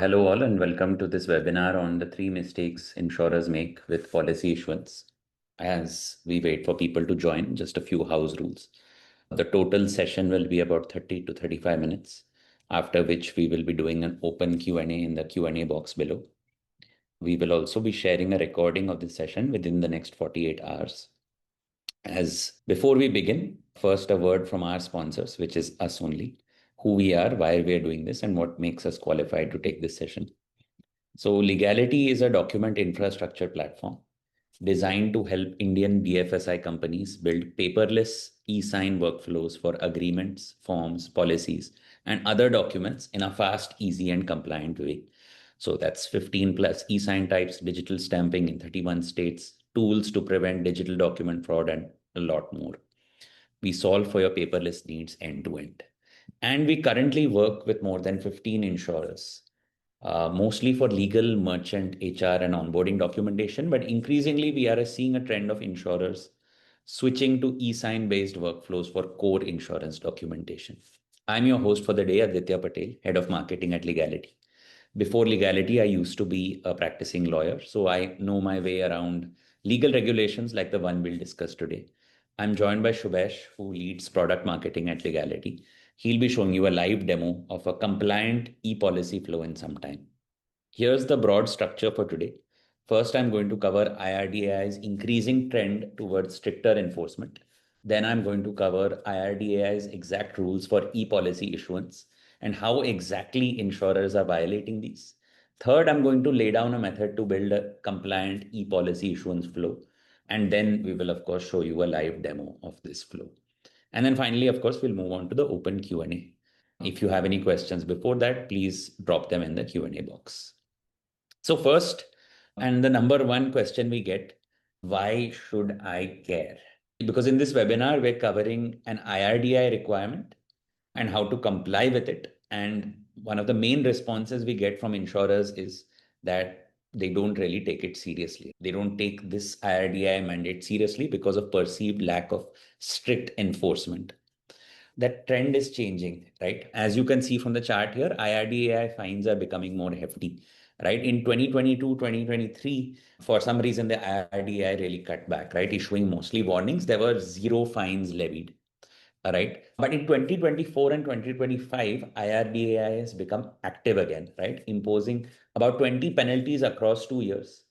Hello all and welcome to this webinar on the 3 mistakes insurers make with policy issuance. As we wait for people to join, just a few house rules. The total session will be about 30 to 35 minutes, after which we will be doing an open Q&A in the Q&A box below. We will also be sharing a recording of this session within the next 48 hours. As before we begin, first a word from our sponsors, which is us only, who we are, why we are doing this, and what makes us qualified to take this session. So Leegality is a document infrastructure platform designed to help Indian BFSI companies build paperless eSign workflows for agreements, forms, policies, and other documents in a fast, easy, and compliant way. So that's 15 plus eSign types, digital stamping in 31 states, tools to prevent digital document fraud, and a lot more. We solve for your paperless needs end to end. And we currently work with more than 15 insurers. Mostly for legal, merchant, HR, and onboarding documentation. But increasingly, we are seeing a trend of insurers switching to eSign-based workflows for core insurance documentation. I'm your host for the day, Aditya Patel, Head of Marketing at Leegality. Before Leegality, I used to be a practicing lawyer, so I know my way around legal regulations like the one we'll discuss today. I'm joined by Shubhesh, who leads product marketing at Leegality. He'll be showing you a live demo of a compliant ePolicy flow in some time. Here's the broad structure for today. First, I'm going to cover IRDAI's increasing trend towards stricter enforcement. Then I'm going to cover IRDAI's exact rules for ePolicy issuance and how exactly insurers are violating these. Third, I'm going to lay down a method to build a compliant ePolicy issuance flow. And then we will, of course, show you a live demo of this flow. And then finally, of course, we'll move on to the open Q&A. If you have any questions before that, please drop them in the Q&A box. So first, and the number one question we get, why should I care? Because in this webinar, we're covering an IRDAI requirement and how to comply with it. And one of the main responses we get from insurers is that they don't really take it seriously. They don't take this IRDAI mandate seriously because of perceived lack of strict enforcement. That trend is changing, right? As you can see from the chart here, IRDAI fines are becoming more hefty, right? In 2022, 2023, for some reason, the IRDAI really cut back, right? Issuing mostly warnings. There were zero fines levied. All right. But in 2024 and 2025, IRDAI has become active again, right? Imposing about 20 penalties across 2 years.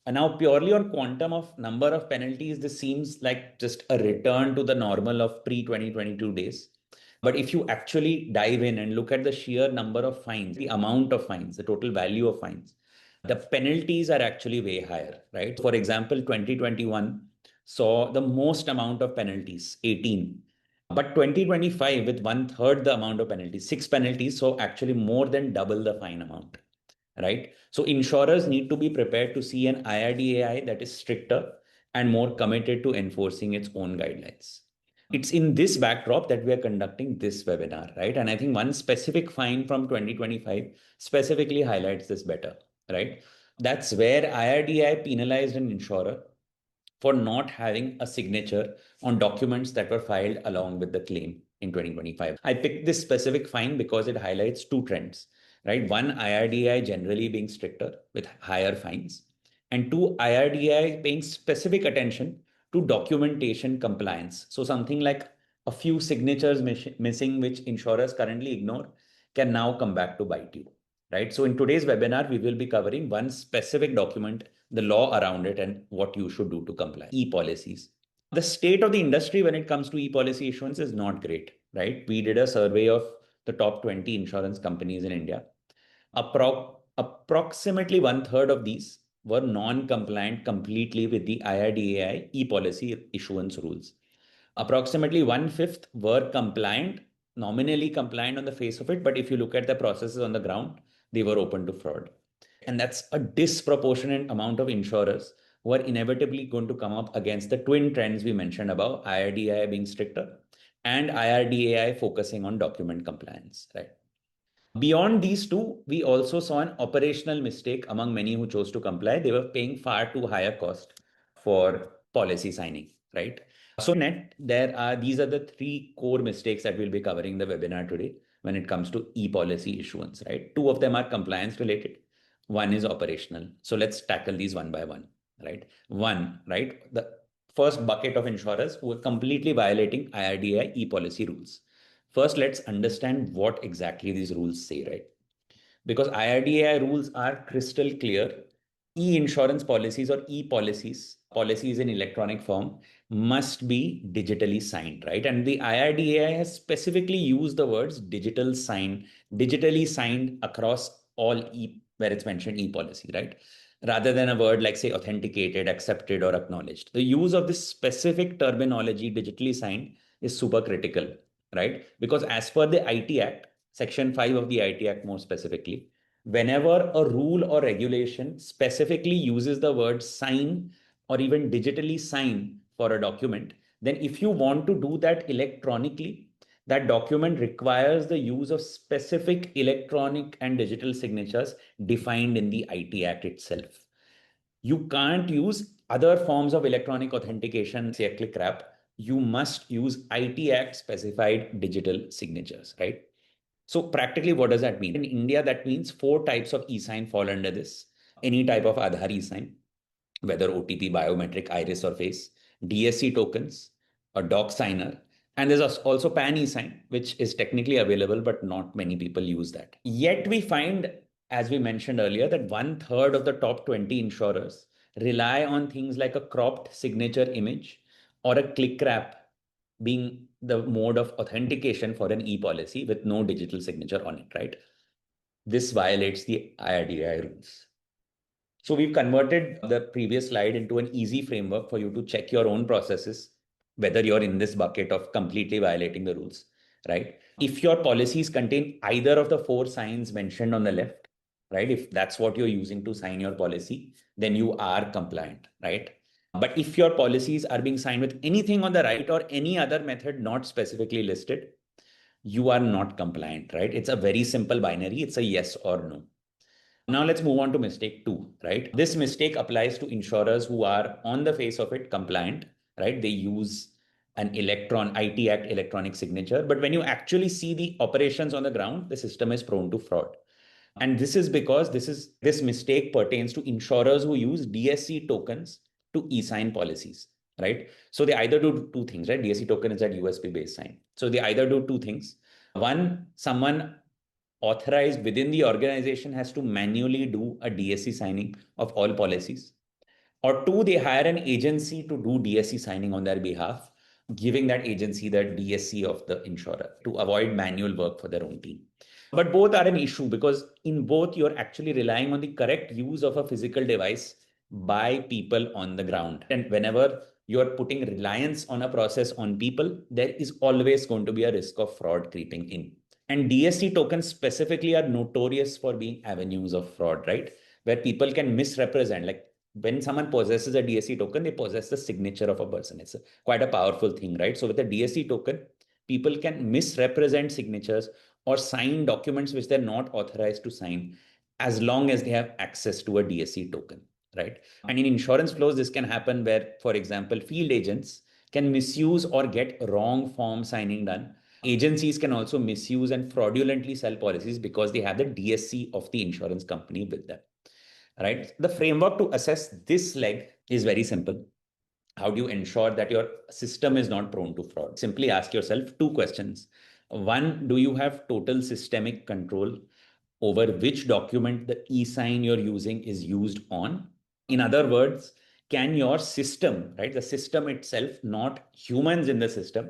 And now purely on quantum of number of penalties, this seems like just a return to the normal of pre-2022 days. But if you actually dive in and look at the sheer number of fines, the amount of fines, the total value of fines, the penalties are actually way higher, right? For example, 2021 saw the most amount of penalties, 18. But 2025 with 1/3 the amount of penalties, 6 penalties, so actually more than double the fine amount, right? So insurers need to be prepared to see an IRDAI that is stricter and more committed to enforcing its own guidelines. It's in this backdrop that we are conducting this webinar, right? And I think one specific fine from 2025 specifically highlights this better, right? That's where IRDAI penalized an insurer for not having a signature on documents that were filed along with the claim in 2025. I picked this specific fine because it highlights two trends, right? One, IRDAI generally being stricter with higher fines, and two, IRDAI paying specific attention to documentation compliance. So something like a few signatures missing, which insurers currently ignore, can now come back to bite you, right? So in today's webinar, we will be covering one specific document, the law around it, and what you should do to comply. ePolicies. The state of the industry when it comes to ePolicy issuance is not great, right? We did a survey of the top 20 insurance companies in India. Approximately 1/3 of these were non-compliant completely with the IRDAI ePolicy issuance rules. Approximately 1/5 were compliant, nominally compliant on the face of it, but if you look at the processes on the ground, they were open to fraud. And that's a disproportionate amount of insurers who are inevitably going to come up against the twin trends we mentioned above, IRDAI being stricter and IRDAI focusing on document compliance, right? Beyond these two, we also saw an operational mistake among many who chose to comply. They were paying far too high a cost for policy signing, right? So these are the three core mistakes that we'll be covering in the webinar today. when it comes to e-policy issuance, right? Two of them are compliance related. One is operational. So let's tackle these one by one, right? One, right? The first bucket of insurers who are completely violating IRDAI e-policy rules. First, let's understand what exactly these rules say, right? Because IRDAI rules are crystal clear. E-insurance policies or e-policies, policies in electronic form, must be digitally signed, right? And the IRDAI has specifically used the words digital sign, digitally signed across all where it's mentioned e-policy, right? Rather than a word like, say, authenticated, accepted, or acknowledged. The use of this specific terminology, digitally signed, is super critical, right? Because as per the IT Act, Section 5 of the IT Act more specifically, whenever a rule or regulation specifically uses the word sign or even digitally sign for a document, then if you want to do that electronically, that document requires the use of specific electronic and digital signatures defined in the IT Act itself. You can't use other forms of electronic authentication, say a click wrap. You must use IT Act specified digital signatures, right? So practically, what does that mean? In India, that means 4 types of eSign fall under this. Any type of Aadhaar eSign, whether OTP, biometric, iris, or face, DSC tokens, a DocSigner, and there's also PAN eSign, which is technically available, but not many people use that. Yet we find, as we mentioned earlier, that 1/3 of the top 20 insurers rely on things like a cropped signature image or a click wrap being the mode of authentication for an e-policy with no digital signature on it, right? This violates the IRDAI rules. So we've converted the previous slide into an easy framework for you to check your own processes, whether you're in this bucket of completely violating the rules, right? If your policies contain either of the 4 signs mentioned on the left, right? If that's what you're using to sign your policy, then you are compliant, right? But if your policies are being signed with anything on the right or any other method not specifically listed, you are not compliant, right? It's a very simple binary. It's a yes or no. Now let's move on to mistake 2, right? This mistake applies to insurers who are on the face of it compliant, right? They use an IT Act electronic signature, but when you actually see the operations on the ground, the system is prone to fraud. And this is because this mistake pertains to insurers who use DSC tokens to e-sign policies, right? So they either do 2 things, right? DSC token is that USB-based sign. So they either do 2 things. One, someone authorized within the organization has to manually do a DSC signing of all policies. Or 2, they hire an agency to do DSC signing on their behalf, giving that agency the DSC of the insurer to avoid manual work for their own team. But both are an issue because in both, you're actually relying on the correct use of a physical device by people on the ground. And whenever you're putting reliance on a process on people, there is always going to be a risk of fraud creeping in. And DSC tokens specifically are notorious for being avenues of fraud, right? Where people can misrepresent, like when someone possesses a DSC token, they possess the signature of a person. It's quite a powerful thing, right? So with a DSC token, people can misrepresent signatures or sign documents which they're not authorized to sign as long as they have access to a DSC token, right? And in insurance flows, this can happen where, for example, field agents can misuse or get wrong form signing done. Agencies can also misuse and fraudulently sell policies because they have the DSC of the insurance company with them, right? The framework to assess this leg is very simple. How do you ensure that your system is not prone to fraud? Simply ask yourself 2 questions. One, do you have total systemic control over which document the e-sign you're using is used on? In other words, can your system, right, the system itself, not humans in the system,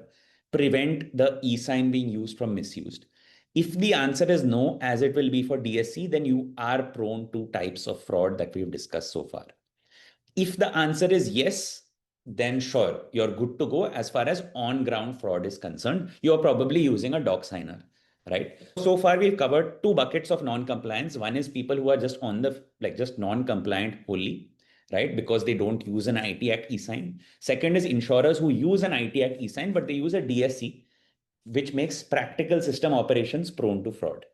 prevent the e-sign being used from misused? If the answer is no, as it will be for DSC, then you are prone to types of fraud that we've discussed so far. If the answer is yes, then sure, you're good to go as far as on-ground fraud is concerned. You're probably using a DocSigner, right? So far, we've covered 2 buckets of non-compliance. One is people who are just just non-compliant wholly, right? Because they don't use an IT Act e-sign. Second is insurers who use an IT Act e-sign, but they use a DSC, which makes practical system operations prone to fraud,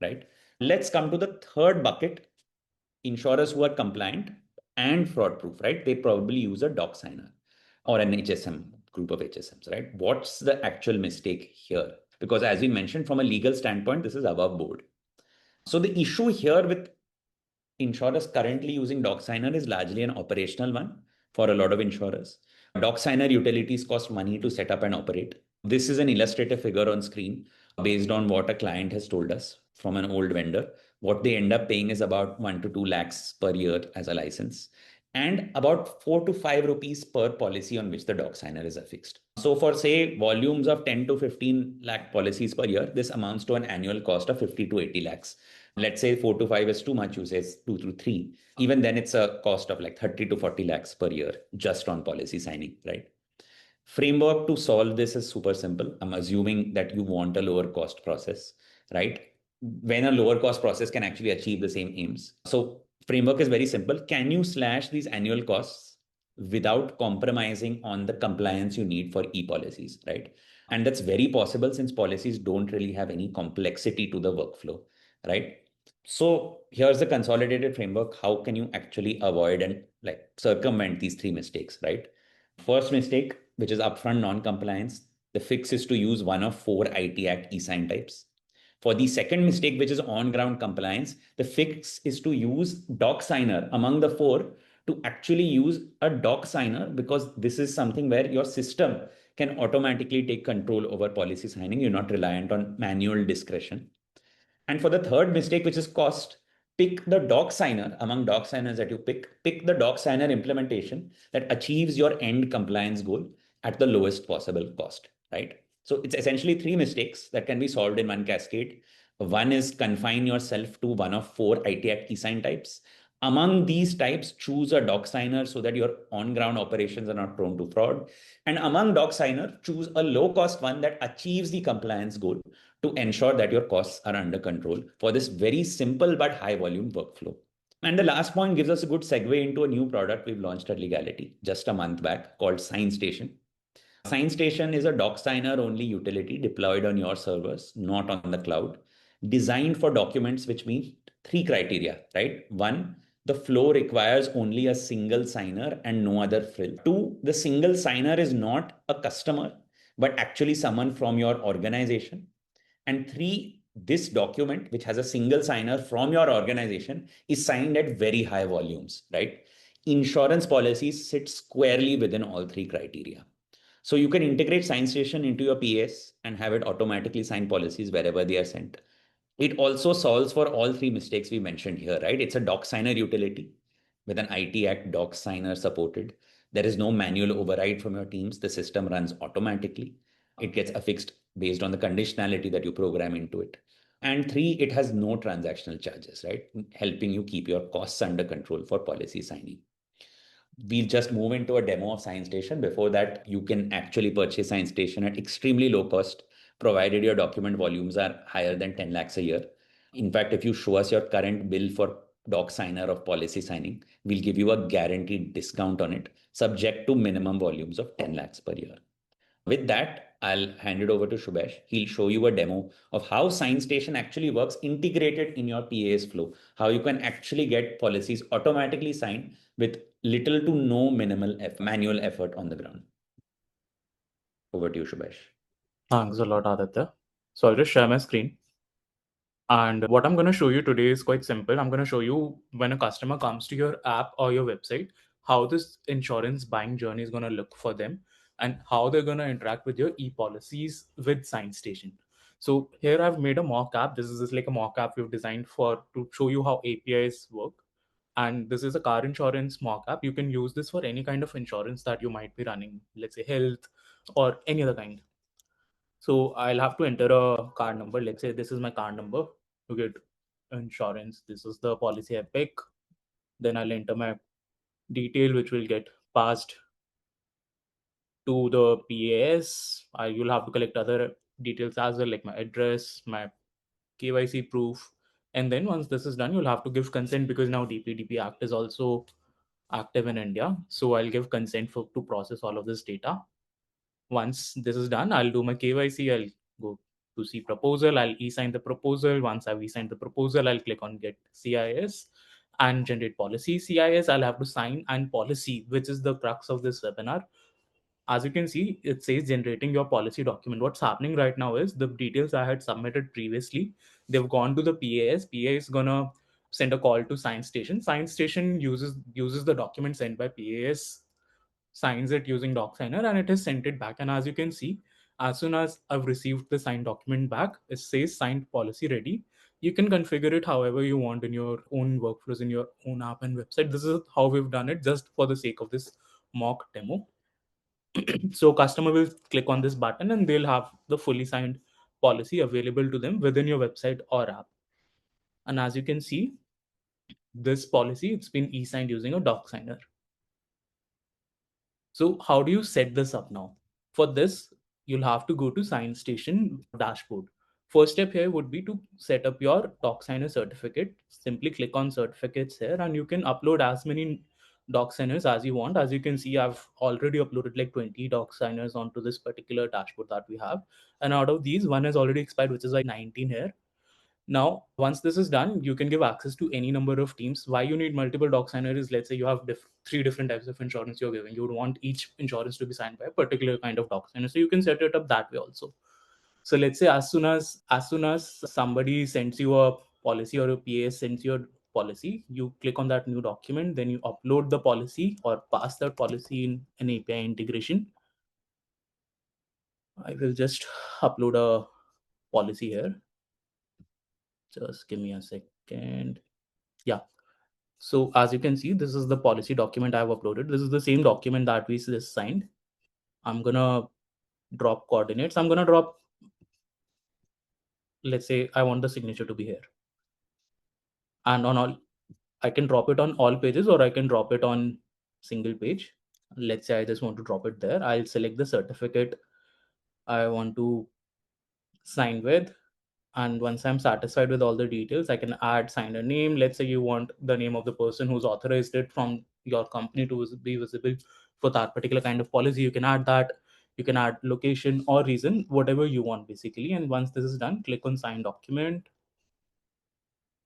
right? Let's come to the third bucket, insurers who are compliant and fraud proof, right? They probably use a DocSigner or an HSM, group of HSMs, right? What's the actual mistake here? because as we mentioned, from a legal standpoint, this is above board. So the issue here with insurers currently using DocSigner is largely an operational one for a lot of insurers. DocSigner utilities cost money to set up and operate. This is an illustrative figure on screen based on what a client has told us from an old vendor. What they end up paying is about 1 to 2 lakhs per year as a license, and about 4 to 5 rupees per policy on which the DocSigner is affixed. So for say volumes of 10 to 15 lakh policies per year, this amounts to an annual cost of 50 to 80 lakhs. Let's say 4 to 5 is too much, you say 2 to 3. Even then it's a cost of like 30 to 40 lakhs per year just on policy signing, right? Framework to solve this is super simple. I'm assuming that you want a lower cost process, right? When a lower cost process can actually achieve the same aims. So framework is very simple. Can you slash these annual costs without compromising on the compliance you need for ePolicies, right? And that's very possible since policies don't really have any complexity to the workflow, right? So here's the consolidated framework. How can you actually avoid and like circumvent these three mistakes, right? First mistake, which is upfront non-compliance, the fix is to use one of 4 IT Act eSign types. For the second mistake, which is on-ground compliance, the fix is to use DocSigner among the 4 to actually use a DocSigner, because this is something where your system can automatically take control over policy signing. You're not reliant on manual discretion. And for the third mistake, which is cost, pick the DocSigner among DocSigners that you pick the DocSigner implementation that achieves your end compliance goal at the lowest possible cost, right? So it's essentially 3 mistakes that can be solved in one cascade. One is confine yourself to one of 4 IT Act eSign types. Among these types, choose a DocSigner so that your on-ground operations are not prone to fraud. And among DocSigner, choose a low-cost one that achieves the compliance goal to ensure that your costs are under control for this very simple but high volume workflow. And the last point gives us a good segue into a new product we've launched at Leegality just a month back called SignStation. SignStation is a DocSigner only utility deployed on your servers, not on the cloud, designed for documents which meet 3 criteria, right? 1, the flow requires only a single signer and no other frill. 2, the single signer is not a customer, but actually someone from your organization. And 3, this document, which has a single signer from your organization, is signed at very high volumes, right? Insurance policies sit squarely within all 3 criteria. So you can integrate SignStation into your PS and have it automatically sign policies wherever they are sent. It also solves for all 3 mistakes we mentioned here, right? It's a DocSigner utility with an IT Act DocSigner supported. There is no manual override from your teams. The system runs automatically. It gets affixed based on the conditionality that you program into it. And 3, it has no transactional charges, right? Helping you keep your costs under control for policy signing. We'll just move into a demo of SignStation. Before that, you can actually purchase SignStation at extremely low cost, provided your document volumes are higher than 10 lakhs a year. In fact, if you show us your current bill for DocSigner of policy signing, we'll give you a guaranteed discount on it, subject to minimum volumes of 10 lakhs per year. With that, I'll hand it over to Shubhesh. He'll show you a demo of how SignStation actually works integrated in your PA's flow, how you can actually get policies automatically signed with little to no minimal manual effort on the ground. Over to you, Shubhesh. Thanks a lot, Aditya. So I'll just share my screen. And what I'm going to show you today is quite simple. I'm going to show you when a customer comes to your app or your website, how this insurance buying journey is going to look for them and how they're going to interact with your ePolicies with SignStation. So here I've made a mock app. This is just like a mock app we've designed to show you how APIs work. And this is a car insurance mock app. You can use this for any kind of insurance that you might be running, let's say health or any other kind. So I'll have to enter a card number. Let's say this is my card number to get insurance. This is the policy I pick. Then I'll enter my detail, which will get passed to the PAS. You'll have to collect other details as well, like my address, my KYC proof. And then once this is done, you'll have to give consent because now DPDP Act is also active in India. So I'll give consent to process all of this data. Once this is done, I'll do my KYC. I'll go to see proposal. I'll e-sign the proposal. Once I've e-signed the proposal, I'll click on get CIS and generate policy. CIS, I'll have to sign and policy, which is the crux of this webinar. As you can see, it says generating your policy document. What's happening right now is the details I had submitted previously, they've gone to the PAS. PA is gonna send a call to SignStation. SignStation uses the document sent by PAS, signs it using DocSigner, and it has sent it back. And as you can see, as soon as I've received the signed document back, it says signed policy ready. You can configure it however you want in your own workflows, in your own app and website. This is how we've done it just for the sake of this mock demo. So customer will click on this button and they'll have the fully signed policy available to them within your website or app. And as you can see, this policy, it's been e-signed using a DocSigner. So how do you set this up now? For this, you'll have to go to SignStation dashboard. First step here would be to set up your DocSigner certificate. Simply click on certificates here and you can upload as many DocSigners as you want. As you can see, I've already uploaded like 20 DocSigners onto this particular dashboard that we have. And out of these, one has already expired, which is like 19 here. Now, once this is done, you can give access to any number of teams. Why you need multiple DocSigner is, let's say you have three different types of insurance you're giving. You would want each insurance to be signed by a particular kind of DocSigner. So you can set it up that way also. So let's say as soon as somebody sends you a policy or a PA sends you a policy, you click on that new document, then you upload the policy or pass that policy in an API integration. I will just upload a policy here. Just give me a second. Yeah. So as you can see, this is the policy document I've uploaded. This is the same document that we just signed. I'm gonna drop coordinates. I'm gonna drop, let's say I want the signature to be here. And on all, I can drop it on all pages or I can drop it on single page. Let's say I just want to drop it there. I'll select the certificate I want to sign with. And once I'm satisfied with all the details, I can add signer name. Let's say you want the name of the person who's authorized it from your company to be visible for that particular kind of policy. You can add that. You can add location or reason, whatever you want basically. And once this is done, click on sign document.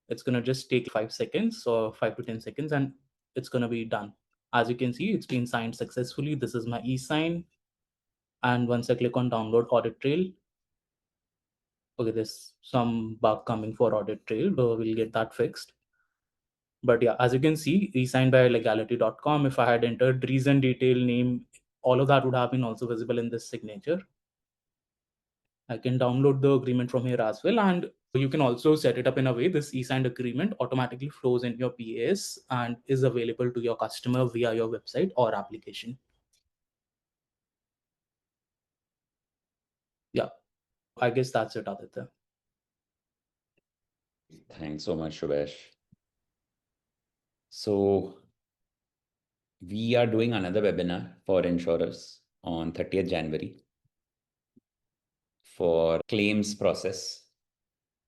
It's going to just take 5 seconds or 5 to 10 seconds and it's going to be done. As you can see, it's been signed successfully. This is my eSign. And once I click on download audit trail, okay, there's some bug coming for audit trail, but we'll get that fixed. But yeah, as you can see, e-signed by leegality.com. If I had entered reason, detail, name, all of that would have been also visible in this signature. I can download the agreement from here as well. And you can also set it up in a way this e-signed agreement automatically flows in your PAS and is available to your customer via your website or application. Yeah, I guess that's it, Aditya. Thanks so much, Shubhesh. So we are doing another webinar for insurers on 30th January for claims process,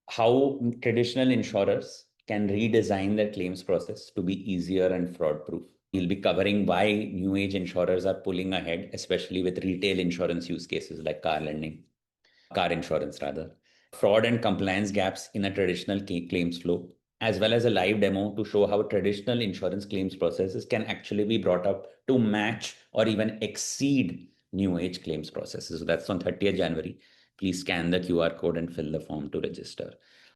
how traditional insurers can redesign their claims process to be easier and fraud proof. We'll be covering why new age insurers are pulling ahead, especially with retail insurance use cases like car insurance rather, fraud and compliance gaps in a traditional claims flow, as well as a live demo to show how traditional insurance claims processes can actually be brought up to match or even exceed new age claims processes. So that's on 30th January. Please scan the QR code and fill the form to register.